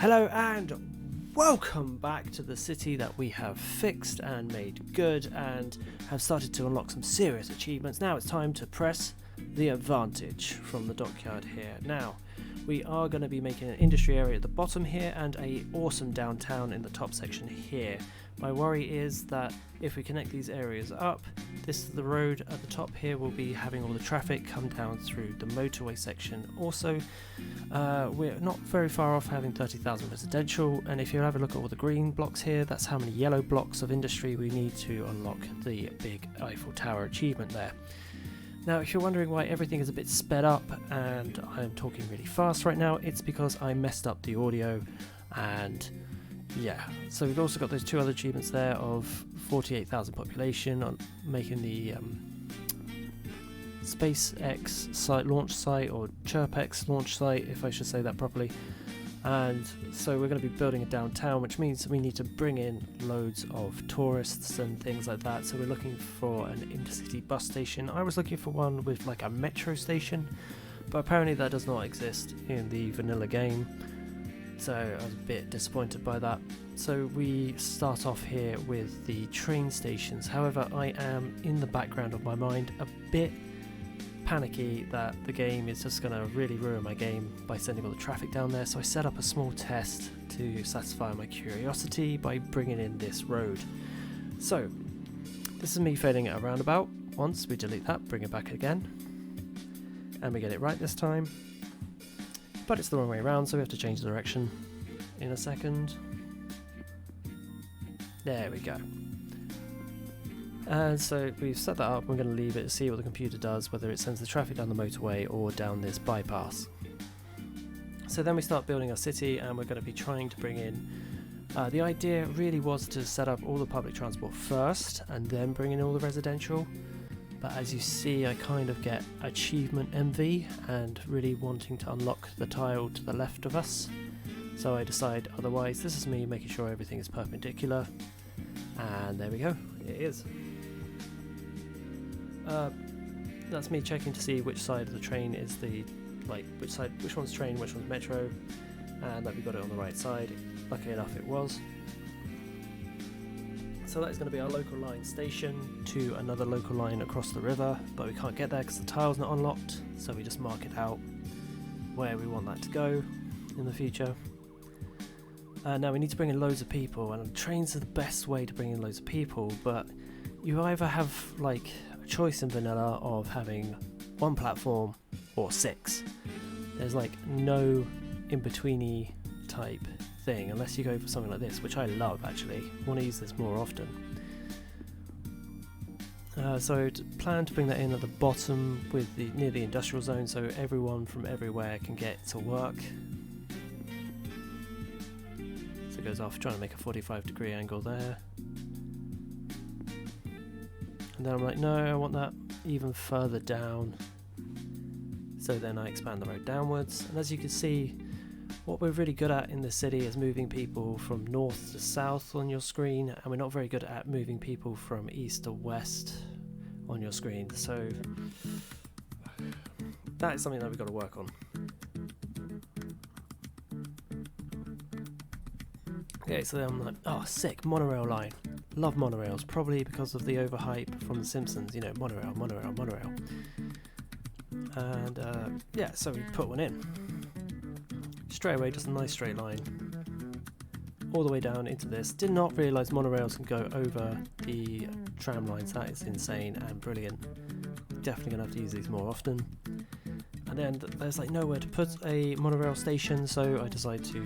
Hello and welcome back to the city that we have fixed and made good and have started to unlock some serious achievements. Now it's time to press the advantage from the dockyard here. Now we are going to be making an industry area at the bottom here and a awesome downtown in the top section here. My worry is that if we connect these areas up, the road at the top here will be having all the traffic come down through the motorway section. Also, we're not very far off having 30,000 residential, and if you have a look at all the green blocks here, that's how many yellow blocks of industry we need to unlock the big Eiffel Tower achievement there. Now, if you're wondering why everything is a bit sped up and I'm talking really fast right now, it's because I messed up the audio. And yeah, so we've also got those two other achievements there of 48,000 population on making the SpaceX site launch site, or ChirpX launch site, if I should say that properly. And so we're going to be building a downtown, which means we need to bring in loads of tourists and things like that. So we're looking for an intercity bus station. I was looking for one with like a metro station, but apparently that does not exist in the vanilla game. So I was a bit disappointed by that. So we start off here with the train stations. However, I am in the background of my mind a bit panicky that the game is just going to really ruin my game by sending all the traffic down there. So I set up a small test to satisfy my curiosity by bringing in this road. So this is me failing at a roundabout. Once we delete that, bring it back again, and we get it right this time. But it's the wrong way around, so we have to change the direction in a second. There we go. And so we've set that up. We're going to leave it to see what the computer does, whether it sends the traffic down the motorway or down this bypass. So then we start building our city, and we're going to be trying to bring in the idea really was to set up all the public transport first and then bring in all the residential. But as you see, I kind of get achievement envy and really wanting to unlock the tile to the left of us. So I decide otherwise. This is me making sure everything is perpendicular. And there we go, it is. That's me checking to see which side of the train is which one's train, which one's metro, and that we got it on the right side. Lucky enough it was. So that is going to be our local line station to another local line across the river, but we can't get there because the tile's not unlocked, so we just mark it out where we want that to go in the future. Now we need to bring in loads of people, and trains are the best way to bring in loads of people, but you either have like a choice in vanilla of having one platform or 6. There's like no in-betweeny type thing unless you go for something like this, which I love actually. I want to use this more often. So plan to bring that in at the bottom with near the industrial zone, so everyone from everywhere can get to work. So it goes off, trying to make a 45-degree angle there. And then I'm like, no, I want that even further down. So then I expand the road downwards, and as you can see, what we're really good at in the city is moving people from north to south on your screen, and we're not very good at moving people from east to west on your screen. So that is something that we've got to work on. Okay, so I'm like, oh, sick, monorail line. Love monorails, probably because of the overhype from The Simpsons, you know, monorail. And yeah, so we put one in. Straight away, just a nice straight line all the way down into this. Did not realise monorails can go over the tram lines. That is insane and brilliant. Definitely gonna have to use these more often. And then there's like nowhere to put a monorail station, so I decide to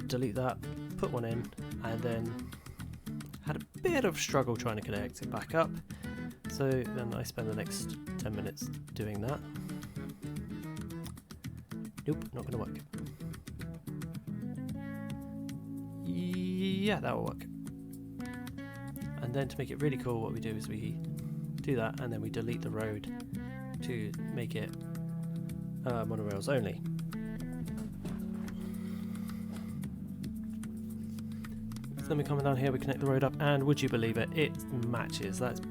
delete that, put one in, and then had a bit of struggle trying to connect it back up. So then I spend the next 10 minutes doing that. Nope, not gonna work. Yeah, that will work. And then to make it really cool, what we do is we do that, and then we delete the road to make it monorails only. So then we come down here, we connect the road up, and would you believe it, it matches. It's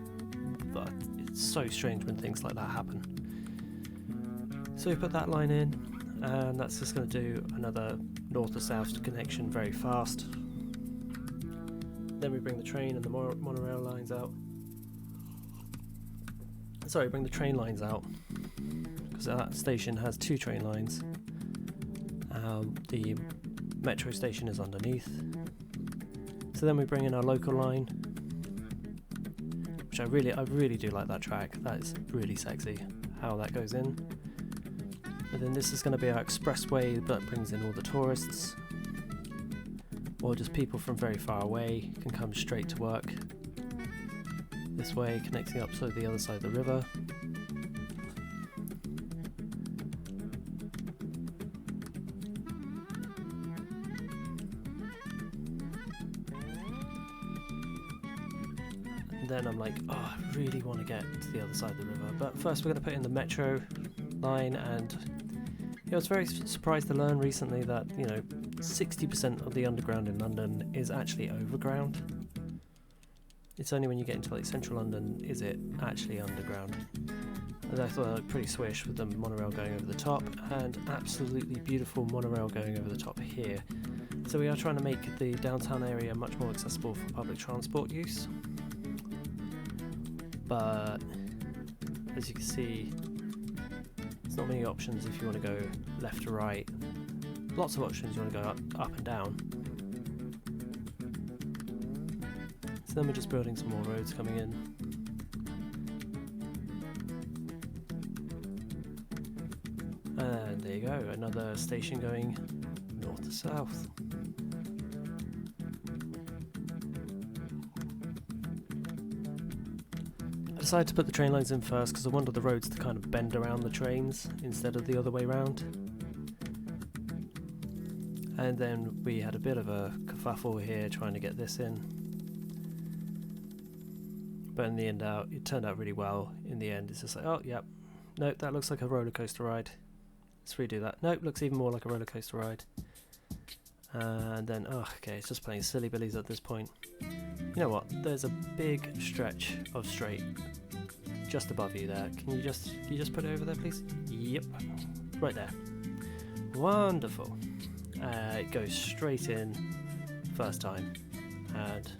so strange when things like that happen. So we put that line in, and that's just going to do another north to south connection very fast. Then we bring the train and the monorail lines out. Sorry, bring the train lines out, because that station has 2 train lines. The metro station is underneath. So then we bring in our local line, which I really do like that track. That is really sexy how that goes in. And then this is going to be our expressway that brings in all the tourists, or just people from very far away can come straight to work this way, connecting up to the other side of the river. And then I'm like, oh, I really want to get to the other side of the river, but first we're going to put in the metro line. And I was very surprised to learn recently that 60% of the underground in London is actually overground. It's only when you get into like central London is it actually underground. And I thought that looked pretty swish with the monorail going over the top, and absolutely beautiful monorail going over the top here. So we are trying to make the downtown area much more accessible for public transport use. But as you can see, there's not many options if you want to go left or right. Lots of options you want to go up and down. So then we're just building some more roads coming in. And there you go, another station going north to south. I decided to put the train lines in first because I wanted the roads to kind of bend around the trains instead of the other way round. And then we had a bit of a kerfuffle here trying to get this in. But in the end it turned out really well. In the end, it's just like, oh, yep. Nope, that looks like a roller coaster ride. Let's redo that. Nope, looks even more like a roller coaster ride. And then, oh, okay, it's just playing silly billies at this point. You know what? There's a big stretch of straight just above you there. Can you just put it over there, please? Yep, right there. Wonderful. It goes straight in first time, and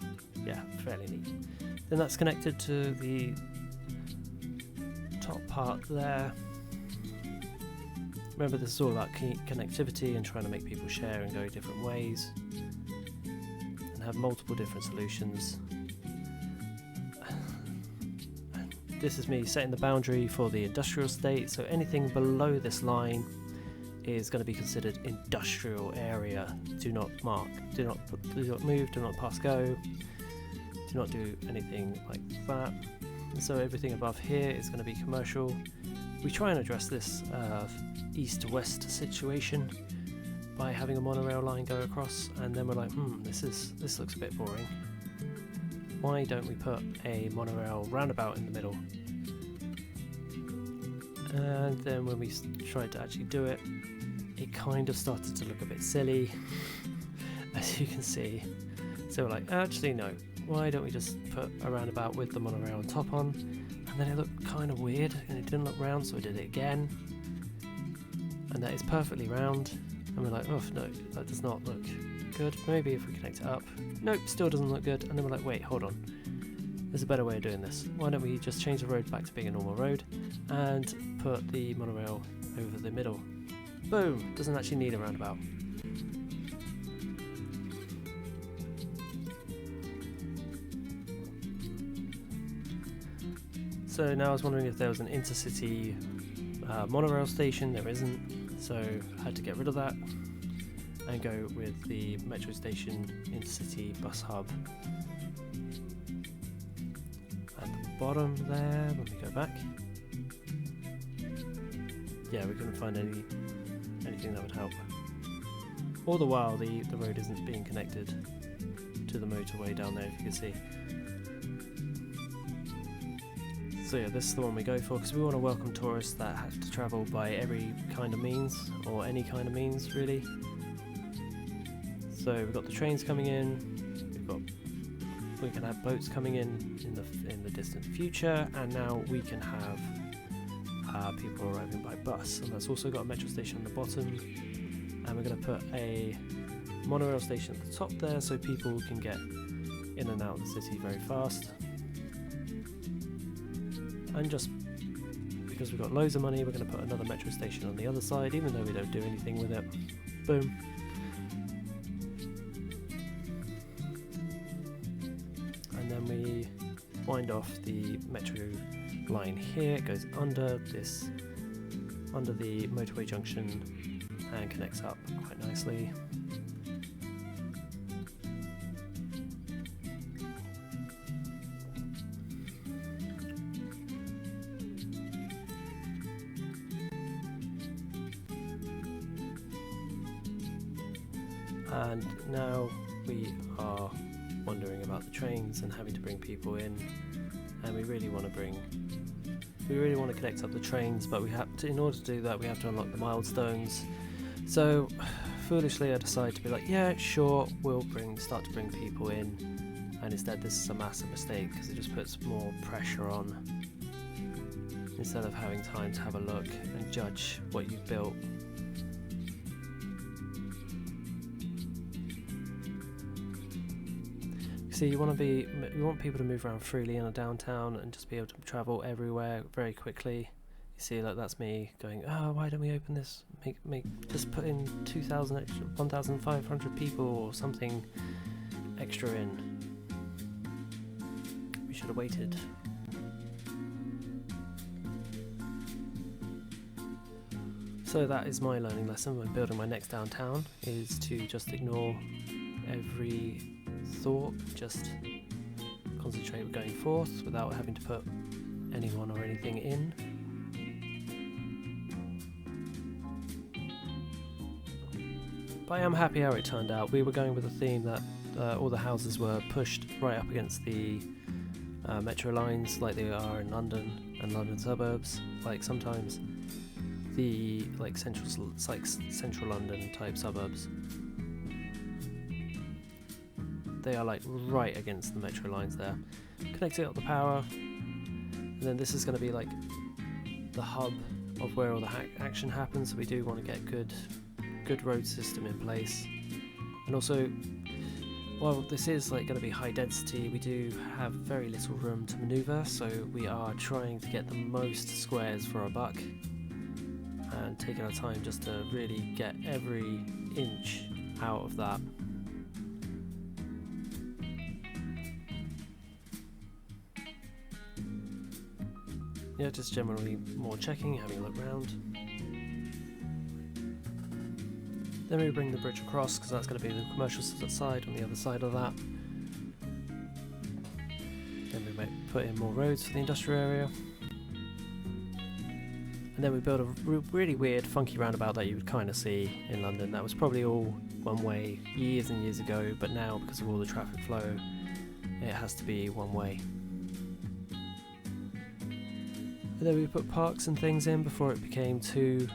yeah, fairly neat. Then that's connected to the top part there. Remember, this is all about connectivity and trying to make people share and go different ways and have multiple different solutions. This is me setting the boundary for the industrial estate, so anything below this line is going to be considered industrial area. Do not mark, do not move, do not pass go, do not do anything like that. And so everything above here is going to be commercial. We try and address this east-west situation by having a monorail line go across, and then we're like, this looks a bit boring. Why don't we put a monorail roundabout in the middle? And then when we tried to actually do it, it kind of started to look a bit silly, as you can see. So we're like, actually no, why don't we just put a roundabout with the monorail on top on? And then it looked kind of weird and it didn't look round, so we did it again. And that is perfectly round. And we're like, oh no, that does not look good. Maybe if we connect it up. Nope, still doesn't look good. And then we're like, wait, hold on. There's a better way of doing this. Why don't we just change the road back to being a normal road and put the monorail over the middle. Boom! Doesn't actually need a roundabout. So now I was wondering if there was an intercity monorail station. There isn't, so I had to get rid of that and go with the metro station intercity bus hub at the bottom there. Let me go back. Yeah, we couldn't find anything that would help. All the while the road isn't being connected to the motorway down there, if you can see. So yeah, this is the one we go for because we want to welcome tourists that have to travel by every kind of means, or any kind of means really. So we've got the trains coming in, we can have boats coming in the distant future, and now we can have people arriving by bus. And that's also got a metro station on the bottom. and we're going to put a monorail station at the top there so people can get in and out of the city very fast. And just because we've got loads of money, we're going to put another metro station on the other side, even though we don't do anything with it. Boom. And then we wind off the metro line here. It goes under the motorway junction and connects up quite nicely. And now we are wondering about the trains and having to bring people in, and we really want to connect up the trains, but we have to, in order to do that, we have to unlock the milestones. So foolishly I decide to be like, yeah, sure, we'll start to bring people in, and instead this is a massive mistake because it just puts more pressure on instead of having time to have a look and judge what you've built. See, you want people to move around freely in a downtown and just be able to travel everywhere very quickly. You see, like, that's me going, oh, why don't we open this? Just put in 2,000 extra, 1,500 people or something extra in. We should have waited. So that is my learning lesson when building my next downtown, is to just ignore every thought, just concentrate with going forth without having to put anyone or anything in. But I am happy how it turned out. We were going with a theme that all the houses were pushed right up against the metro lines like they are in London and London suburbs. Like sometimes the central London type suburbs, they are like right against the metro lines there, connecting up the power, and then this is going to be like the hub of where all the action happens. So we do want to get good road system in place, and also, while this is like going to be high density, we do have very little room to maneuver, so we are trying to get the most squares for our buck and taking our time just to really get every inch out of that. Yeah, just generally more checking, having a look around. Then we bring the bridge across because that's going to be the commercial side on the other side of that. Then we might put in more roads for the industrial area. And then we build a really weird, funky roundabout that you would kind of see in London. That was probably all one way years and years ago, but now because of all the traffic flow, it has to be one way. And then we put parks and things in before it became too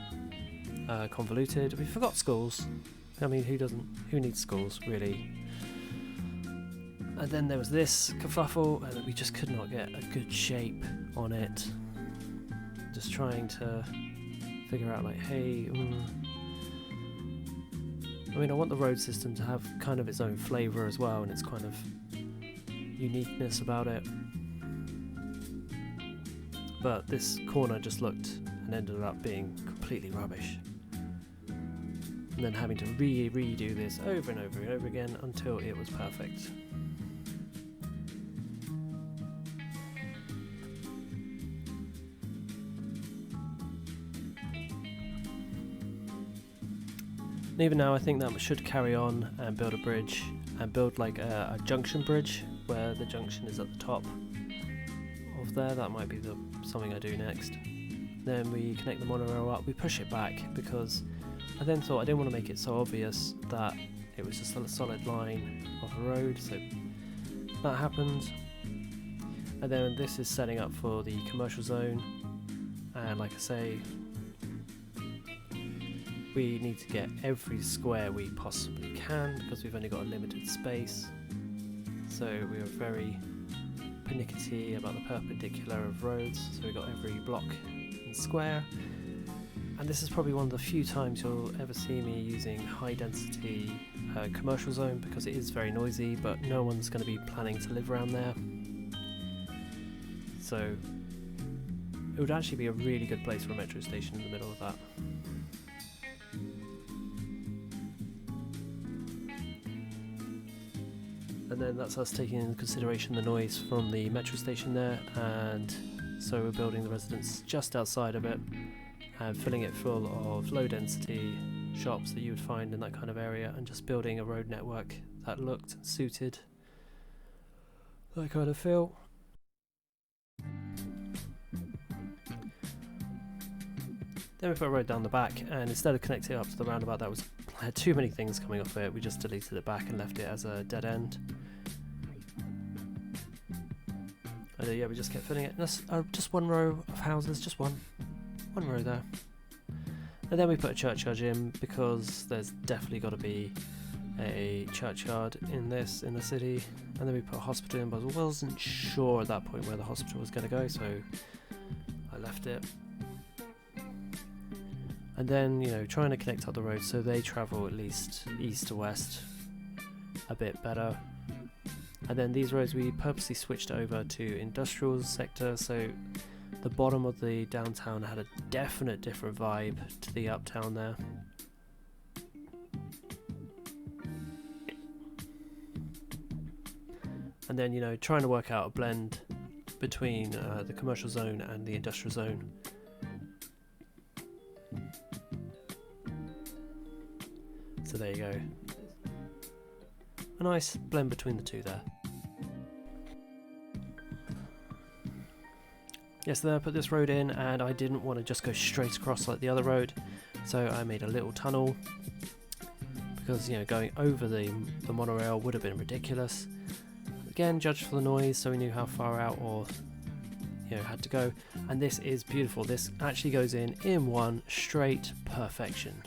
convoluted. We forgot schools. I mean, who needs schools, really? And then there was this kerfuffle, and we just could not get a good shape on it. Just trying to figure out, like, hey, I mean, I want the road system to have kind of its own flavour as well, and its kind of uniqueness about it. But this corner just looked and ended up being completely rubbish. And then having to redo this over and over and over again until it was perfect. And even now I think that should carry on and build a bridge, and build like a junction bridge where the junction is at the top of there. That might be something I do next. Then we connect the monorail up. We push it back because I then thought I didn't want to make it so obvious that it was just a solid line of a road, so that happened. And then this is setting up for the commercial zone, and like I say, we need to get every square we possibly can because we've only got a limited space. So we are very pernickety about the perpendicular of roads, so we've got every block and square. and this is probably one of the few times you'll ever see me using high density commercial zone, because it is very noisy, but no one's going to be planning to live around there. So it would actually be a really good place for a metro station in the middle of that. And then that's us taking into consideration the noise from the metro station there, and so we're building the residence just outside of it and filling it full of low density shops that you would find in that kind of area, and just building a road network that looked and suited that kind of feel. Then we put a road down the back, and instead of connecting it up to the roundabout that had too many things coming off it, we just deleted it back and left it as a dead end. And yeah, we just kept filling it. And that's just one row of houses, just one row there. And then we put a churchyard in, because there's definitely got to be a churchyard in the city. And then we put a hospital in, but I wasn't sure at that point where the hospital was going to go, so I left it. And then, you know, trying to connect up the roads so they travel at least east to west a bit better. And then these roads we purposely switched over to industrial sector, so the bottom of the downtown had a definite different vibe to the uptown there. And then, you know, trying to work out a blend between the commercial zone and the industrial zone. So there you go. A nice blend between the two there. Yes, then I put this road in, and I didn't want to just go straight across like the other road, so I made a little tunnel, because, you know, going over the monorail would have been ridiculous. Again, judged for the noise, so we knew how far out or, you know, had to go. And this is beautiful. This actually goes in one straight perfection.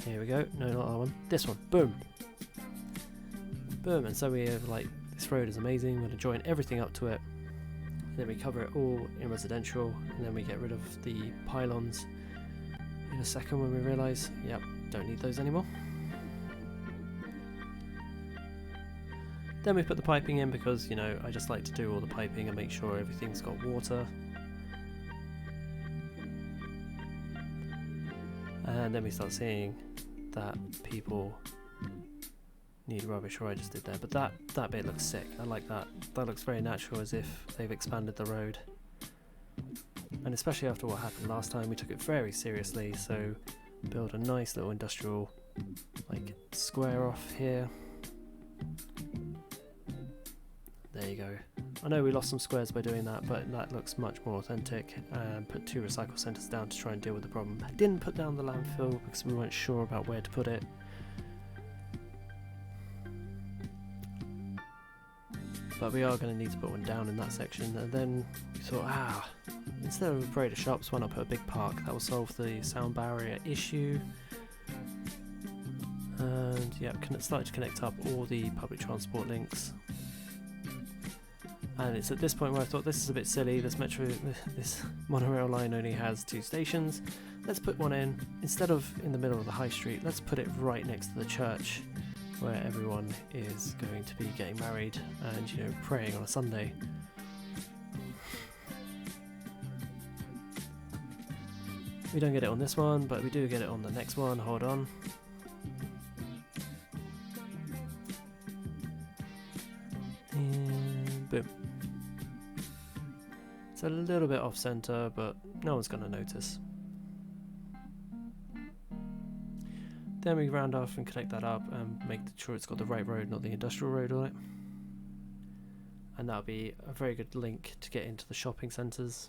Here we go. No, not that one. This one. Boom. Boom. And so we have, like, this road is amazing. We're going to join everything up to it. And then we cover it all in residential. And then we get rid of the pylons in a second when we realise, yep, don't need those anymore. Then we put the piping in, because, you know, I just like to do all the piping and make sure everything's got water. And then we start seeing that people need rubbish, or I just did there, but that bit looks sick. I like that. That looks very natural, as if they've expanded the road. And especially after what happened last time, we took it very seriously, so build a nice little industrial, like, square off here. There you go. I know we lost some squares by doing that, but that looks much more authentic. And put 2 recycle centres down to try and deal with the problem. I didn't put down the landfill because we weren't sure about where to put it. But we are going to need to put one down in that section. And then we thought, instead of a parade of shops, why not put a big park? That will solve the sound barrier issue. And yeah, started to connect up all the public transport links. And it's at this point where I thought, this is a bit silly, this monorail line only has 2 stations. Let's put one in, instead of in the middle of the high street, let's put it right next to the church, where everyone is going to be getting married and, you know, praying on a Sunday. We don't get it on this one, but we do get it on the next one. Hold on. And boom. It's a little bit off center, but no one's going to notice. Then we round off and connect that up and make sure it's got the right road, not the industrial road on it. And that'll be a very good link to get into the shopping centres.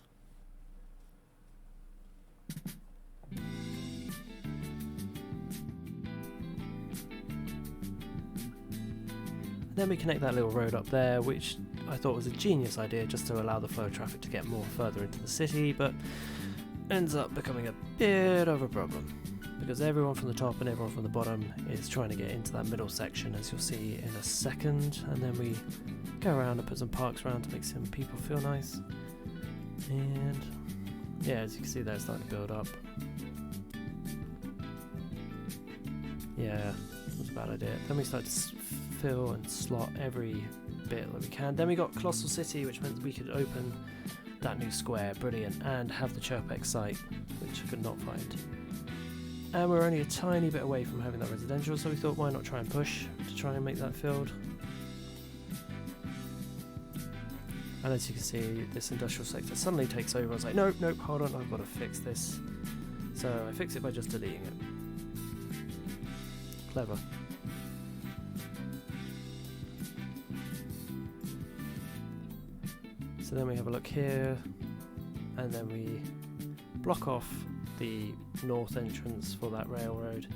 Then we connect that little road up there, which I thought was a genius idea, just to allow the flow of traffic to get more further into the city, but ends up becoming a bit of a problem, because everyone from the top and everyone from the bottom is trying to get into that middle section, as you'll see in a second. And then we go around and put some parks around to make some people feel nice. And yeah, as you can see there, it's starting to build up. Yeah, that was a bad idea. Then we started to fill and slot every bit that we can. Then we got Colossal City, which meant we could open that new square, brilliant, and have the Chirpex site, which I could not find. And we're only a tiny bit away from having that residential, so we thought, why not try and push to try and make that filled. And as you can see, this industrial sector suddenly takes over. I was like, nope, nope, hold on, I've got to fix this. So I fix it by just deleting it. Clever. So then we have a look here, and then we block off the north entrance for that railroad.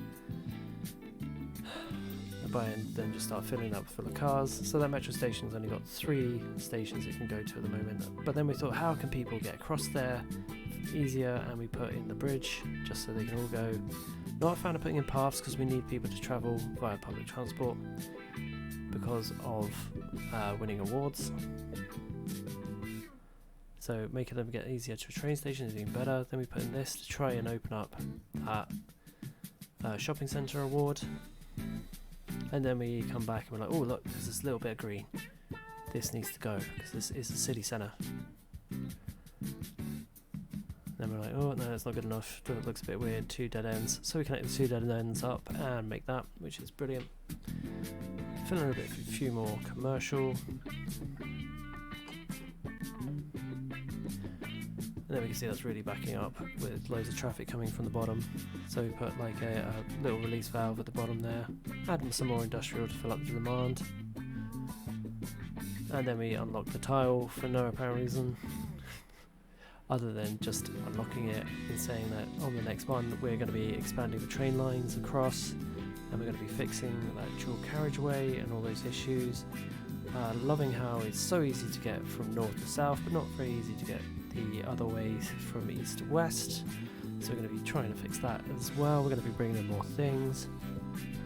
Then just start filling up full of cars. So that metro station's only got 3 stations it can go to at the moment. But then we thought, how can people get across there easier? And we put in the bridge just so they can all go. Not a fan of putting in paths because we need people to travel via public transport because of winning awards. So making them get easier to a train station is even better. Then we put in this to try and open up that shopping centre award. And then we come back and we're like, oh look, there's this little bit of green. This needs to go because this is the city centre. Then we're like, oh no, it's not good enough. It looks a bit weird, 2 dead ends. So we connect the 2 dead ends up and make that, which is brilliant. Fill in a few more commercial. And then we can see that's really backing up with loads of traffic coming from the bottom. So we put like a little release valve at the bottom there. Add some more industrial to fill up the demand. And then we unlock the tile for no apparent reason. Other than just unlocking it and saying that on the next one we're going to be expanding the train lines across. And we're going to be fixing that dual carriageway and all those issues. Loving how it's so easy to get from north to south, but not very easy to get the other ways from east to west. So we're going to be trying to fix that as well. We're going to be bringing in more things.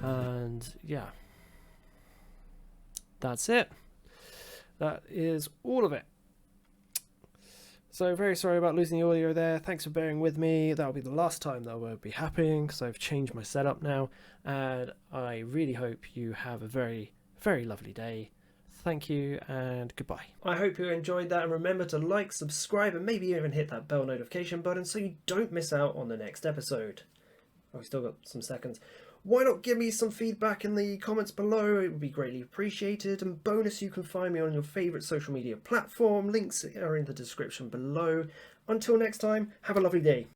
And yeah, that's it. That is all of it. So very sorry about losing the audio there. Thanks for bearing with me. That'll be the last time that will be happening because I've changed my setup now. And I really hope you have a very, very lovely day. Thank you and goodbye. I hope you enjoyed that, and remember to like, subscribe, and maybe even hit that bell notification button so you don't miss out on the next episode. Oh, we still got some seconds. Why not give me some feedback in the comments below? It would be greatly appreciated. And bonus, you can find me on your favourite social media platform. Links are in the description below. Until next time, have a lovely day.